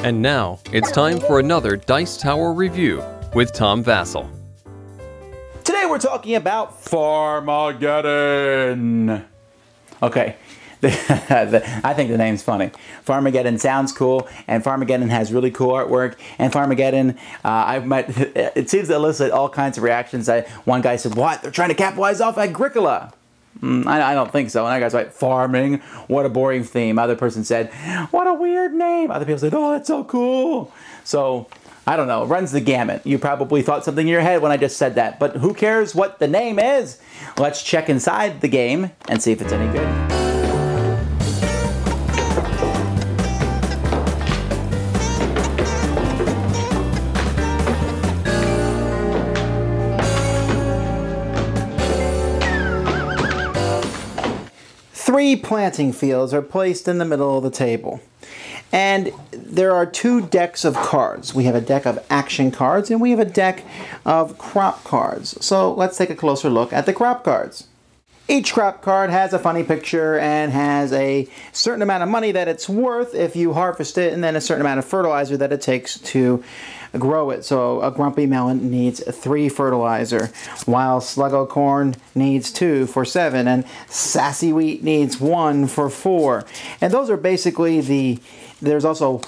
And now, it's time for another Dice Tower review with Tom Vasel. Today we're talking about Farmageddon. Okay, I think the name's funny. Farmageddon sounds cool, and Farmageddon has really cool artwork. And Farmageddon, it seems to elicit all kinds of reactions. One guy said, "What? They're trying to capitalize off Agricola." I don't think so. And that guy's like, farming, what a boring theme. Other person said, what a weird name. Other people said, oh, that's so cool. So, I don't know. It runs the gamut. You probably thought something in your head when I just said that. But who cares what the name is? Let's check inside the game and see if it's any good. 3 planting fields are placed in the middle of the table. And there are 2 decks of cards. We have a deck of action cards and we have a deck of crop cards. So let's take a closer look at the crop cards. Each crop card has a funny picture and has a certain amount of money that it's worth if you harvest it, and then a certain amount of fertilizer that it takes to grow it. So a grumpy melon needs 3 fertilizer, while sluggo corn needs 2 for 7, and sassy wheat needs 1 for 4. And those are basically there's also,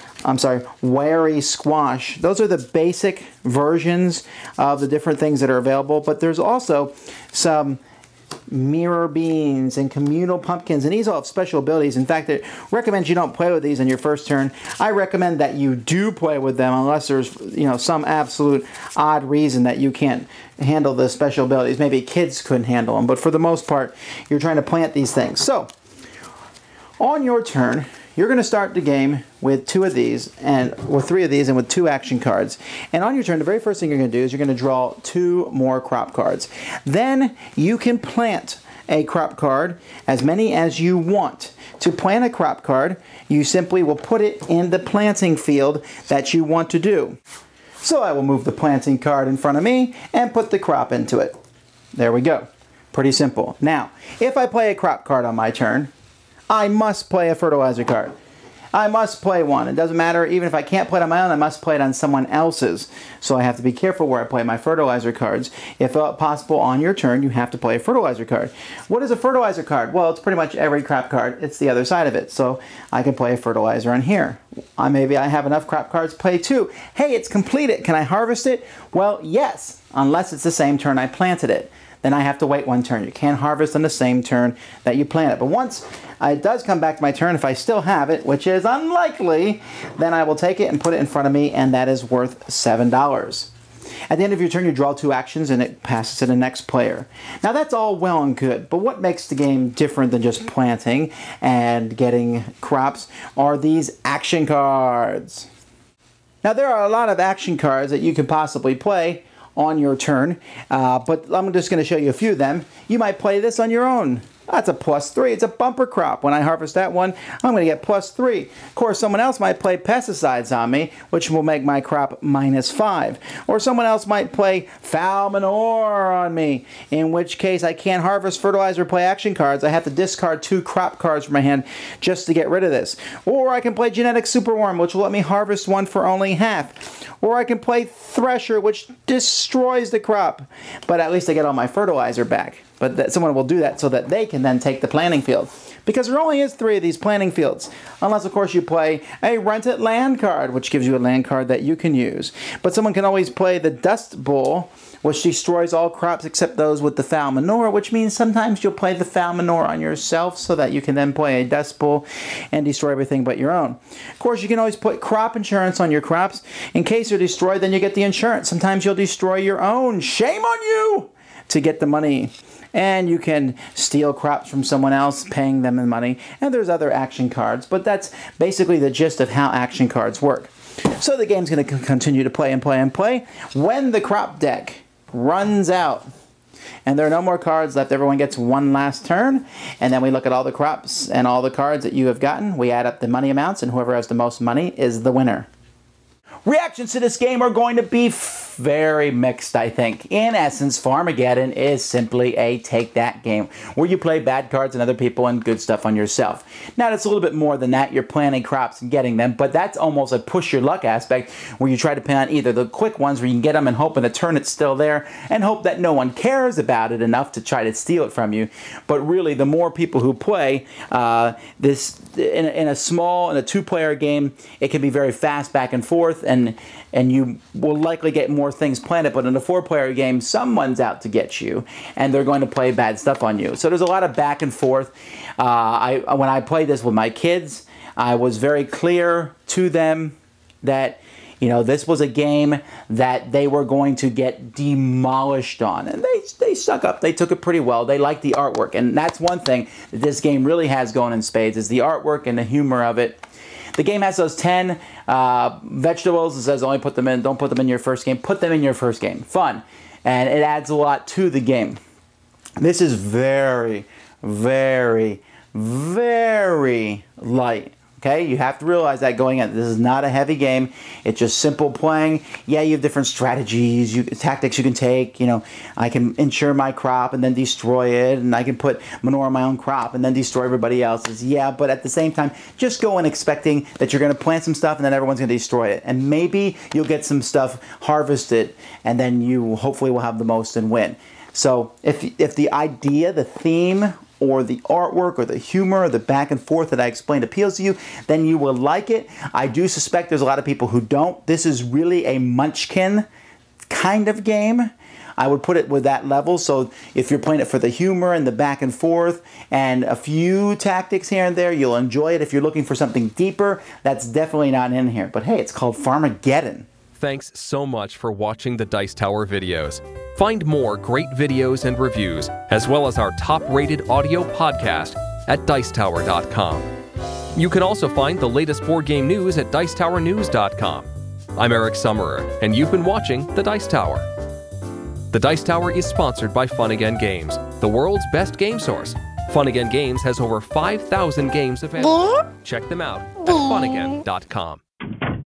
wary squash. Those are the basic versions of the different things that are available, but there's also some mirror beans and communal pumpkins, and these all have special abilities. In fact, it recommends you don't play with these on your first turn. I recommend that you do play with them unless there's some absolute odd reason that you can't handle the special abilities. Maybe kids couldn't handle them, but for the most part you're trying to plant these things. So on your turn, you're going to start the game with 2 of these, and with 3 of these, and with 2 action cards. And on your turn, the very first thing you're going to do is you're going to draw 2 more crop cards. Then you can plant a crop card, as many as you want. To plant a crop card, you simply will put it in the planting field that you want to do. So I will move the planting card in front of me and put the crop into it. There we go. Pretty simple. Now, if I play a crop card on my turn, I must play a fertilizer card. I must play one. It doesn't matter, even if I can't play it on my own, I must play it on someone else's. So I have to be careful where I play my fertilizer cards. If possible, on your turn, you have to play a fertilizer card. What is a fertilizer card? Well, it's pretty much every crop card. It's the other side of it. So I can play a fertilizer on here. Maybe I have enough crop cards to play 2. Hey, it's completed. Can I harvest it? Well, yes, unless it's the same turn I planted it. Then I have to wait 1 turn. You can't harvest on the same turn that you plant it. But once it does come back to my turn, if I still have it, which is unlikely, then I will take it and put it in front of me, and that is worth $7. At the end of your turn, you draw 2 actions, and it passes to the next player. Now that's all well and good, but what makes the game different than just planting and getting crops are these action cards. Now there are a lot of action cards that you could possibly play on your turn, but I'm just going to show you a few of them. You might play this on your own. That's a +3. It's a bumper crop. When I harvest that one, I'm going to get +3. Of course, someone else might play pesticides on me, which will make my crop -5. Or someone else might play foul manure on me, in which case I can't harvest, fertilizer, or play action cards. I have to discard 2 crop cards from my hand just to get rid of this. Or I can play genetic superworm, which will let me harvest 1 for only half. Or I can play thresher, which destroys the crop, but at least I get all my fertilizer back. But someone will do that so that they can then take the planting field. Because there only is 3 of these planting fields. Unless, of course, you play a rented land card, which gives you a land card that you can use. But someone can always play the dust bowl, which destroys all crops except those with the foul manure, which means sometimes you'll play the foul manure on yourself so that you can then play a dust bowl and destroy everything but your own. Of course, you can always put crop insurance on your crops. In case they're destroyed, then you get the insurance. Sometimes you'll destroy your own. Shame on you! To get the money. And you can steal crops from someone else, paying them the money. And there's other action cards, but that's basically the gist of how action cards work. So the game's going to continue to play and play and play. When the crop deck runs out, and there are no more cards left, everyone gets 1 last turn, and then we look at all the crops and all the cards that you have gotten. We add up the money amounts, and whoever has the most money is the winner. Reactions to this game are going to be very mixed, I think. In essence, Farmageddon is simply a take-that game where you play bad cards on other people and good stuff on yourself. Now, it's a little bit more than that. You're planting crops and getting them, but that's almost a push-your-luck aspect where you try to plant either the quick ones where you can get them and hope in the turn it's still there and hope that no one cares about it enough to try to steal it from you. But really, the more people who play this in a two-player game, it can be very fast back and forth, and you will likely get more things planted. But in a four-player game, someone's out to get you, and they're going to play bad stuff on you. So there's a lot of back and forth. When I played this with my kids, I was very clear to them that this was a game that they were going to get demolished on. And they stuck up. They took it pretty well. They liked the artwork. And that's one thing that this game really has going in spades, is the artwork and the humor of it. The game has those 10 vegetables. It says only put them in. Don't put them in your first game. Put them in your first game. Fun. And it adds a lot to the game. This is very, very, very light. Okay, you have to realize that going in. This is not a heavy game. It's just simple playing. Yeah, you have different strategies, tactics you can take. I can insure my crop and then destroy it, and I can put manure on my own crop and then destroy everybody else's. Yeah, but at the same time, just go in expecting that you're going to plant some stuff and then everyone's going to destroy it. And maybe you'll get some stuff harvested, and then you hopefully will have the most and win. So if the idea, the theme, or the artwork, or the humor, or the back and forth that I explained appeals to you, then you will like it. I do suspect there's a lot of people who don't. This is really a munchkin kind of game. I would put it with that level. So if you're playing it for the humor and the back and forth and a few tactics here and there, you'll enjoy it. If you're looking for something deeper, that's definitely not in here. But hey, it's called Farmageddon. Thanks so much for watching the Dice Tower videos. Find more great videos and reviews, as well as our top-rated audio podcast at Dicetower.com. You can also find the latest board game news at Dicetowernews.com. I'm Eric Summerer, and you've been watching The Dice Tower. The Dice Tower is sponsored by Fun Again Games, the world's best game source. Fun Again Games has over 5,000 games available. Check them out at funagain.com.